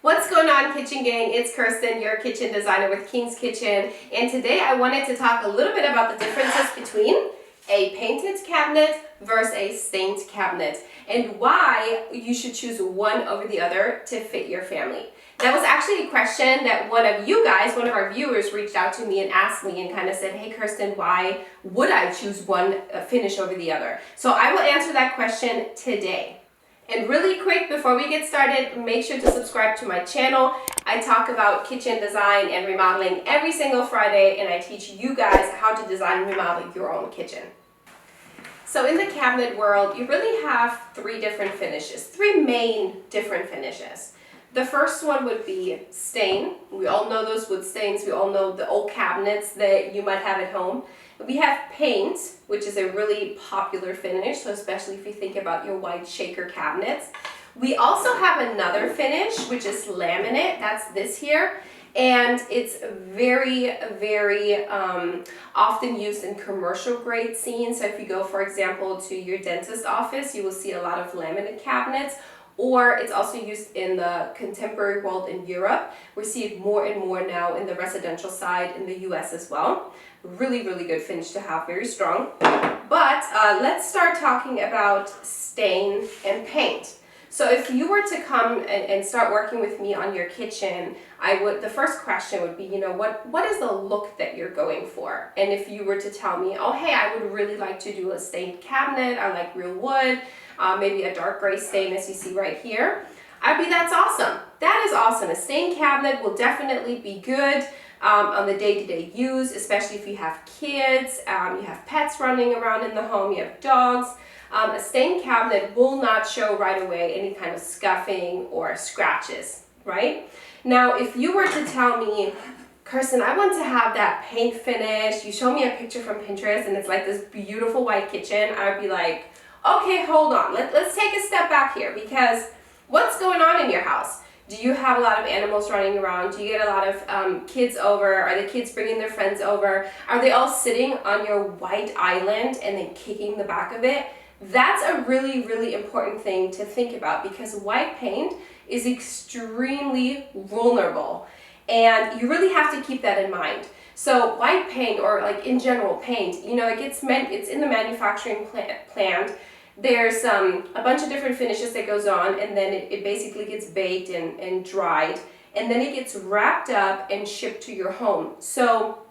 What's going on, Kitchen Gang? It's Kerstin, your kitchen designer with King's Kitchen, and today I wanted to talk a little bit about the differences between a painted cabinet versus a stained cabinet and why you should choose one over the other to fit your family. That was actually a question that one of our viewers, reached out to me and asked me and kind of said, hey Kerstin, why would I choose one finish over the other? So I will answer that question today. And really quick, before we get started, make sure to subscribe to my channel. I talk about kitchen design and remodeling every single Friday, and I teach you guys how to design and remodel your own kitchen. So in the cabinet world, you really have three main different finishes. The first one would be stain. We all know those wood stains. We all know the old cabinets that you might have at home. We have paint, which is a really popular finish, so especially if you think about your white shaker cabinets. We also have another finish, which is laminate. That's this here. And it's very often used in commercial grade scenes. So if you go, for example, to your dentist office, you will see a lot of laminate cabinets. Or it's also used in the contemporary world in Europe. We see it more and more now in the residential side in the US as well. Really good finish to have, very strong. But let's start talking about stain and paint. So if you were to come and start working with me on your kitchen, the first question would be, what is the look that you're going for? And if you were to tell me, oh hey, I would really like to do a stained cabinet, I like real wood, maybe a dark gray stain as you see right here, that's awesome. That is awesome. A stained cabinet will definitely be good on the day-to-day use, especially if you have kids, you have pets running around in the home, you have dogs. A stained cabinet will not show right away any kind of scuffing or scratches, right? Now, if you were to tell me, Kerstin, I want to have that paint finish, you show me a picture from Pinterest and it's like this beautiful white kitchen, I would be like, okay, hold on, let's take a step back here, because what's going on in your house? Do you have a lot of animals running around? Do you get a lot of kids over? Are the kids bringing their friends over? Are they all sitting on your white island and then kicking the back of it? That's a really important thing to think about, because white paint is extremely vulnerable and you really have to keep that in mind. So white paint, or like in general paint, it's in the manufacturing plant. There's a bunch of different finishes that goes on, and then it basically gets baked and dried, and then it gets wrapped up and shipped to your home. So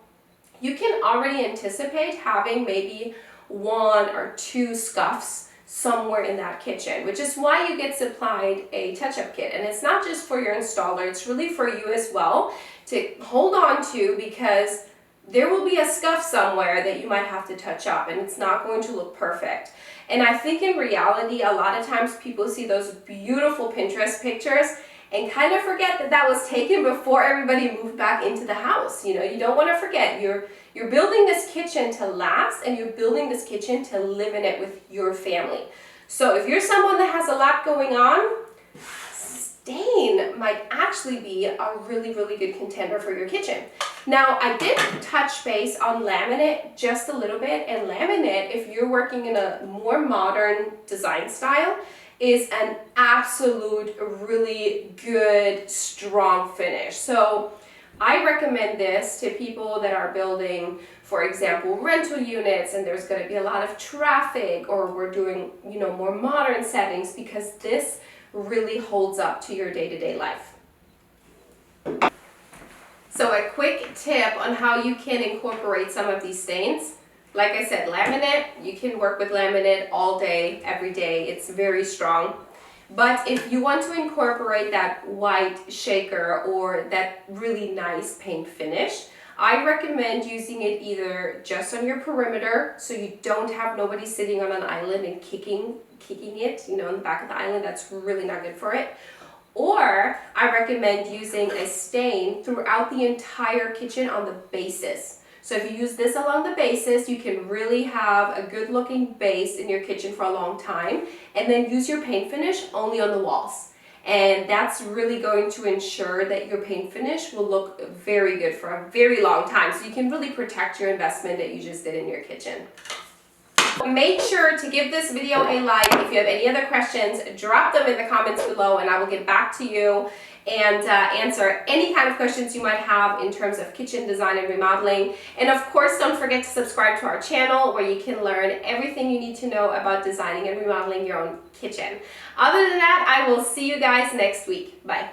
you can already anticipate having maybe one or two scuffs somewhere in that kitchen, which is why you get supplied a touch-up kit. And it's not just for your installer, it's really for you as well to hold on to, because there will be a scuff somewhere that you might have to touch up and it's not going to look perfect. And I think in reality, a lot of times people see those beautiful Pinterest pictures and kind of forget that that was taken before everybody moved back into the house. You don't want to forget, you're building this kitchen to last, and you're building this kitchen to live in it with your family. So if you're someone that has a lot going on, stain might actually be a really good contender for your kitchen. Now, I did touch base on laminate just a little bit, and laminate, if you're working in a more modern design style, is an absolute really good, strong finish. So I recommend this to people that are building, for example, rental units, and there's going to be a lot of traffic, or we're doing, more modern settings, because this really holds up to your day-to-day life. So a quick tip on how you can incorporate some of these stains. Like I said, laminate, you can work with laminate all day, every day. It's very strong. But if you want to incorporate that white shaker or that really nice paint finish, I recommend using it either just on your perimeter, so you don't have nobody sitting on an island and kicking it, in the back of the island. That's really not good for it. Or I recommend using a stain throughout the entire kitchen on the bases. So if you use this along the bases, you can really have a good looking base in your kitchen for a long time, and then use your paint finish only on the walls. And that's really going to ensure that your paint finish will look very good for a very long time, so you can really protect your investment that you just did in your kitchen. Make sure to give this video a like. If you have any other questions, drop them in the comments below and I will get back to you. and answer any kind of questions you might have in terms of kitchen design and remodeling. And of course, don't forget to subscribe to our channel where you can learn everything you need to know about designing and remodeling your own kitchen. Other than that, I will see you guys next week. Bye.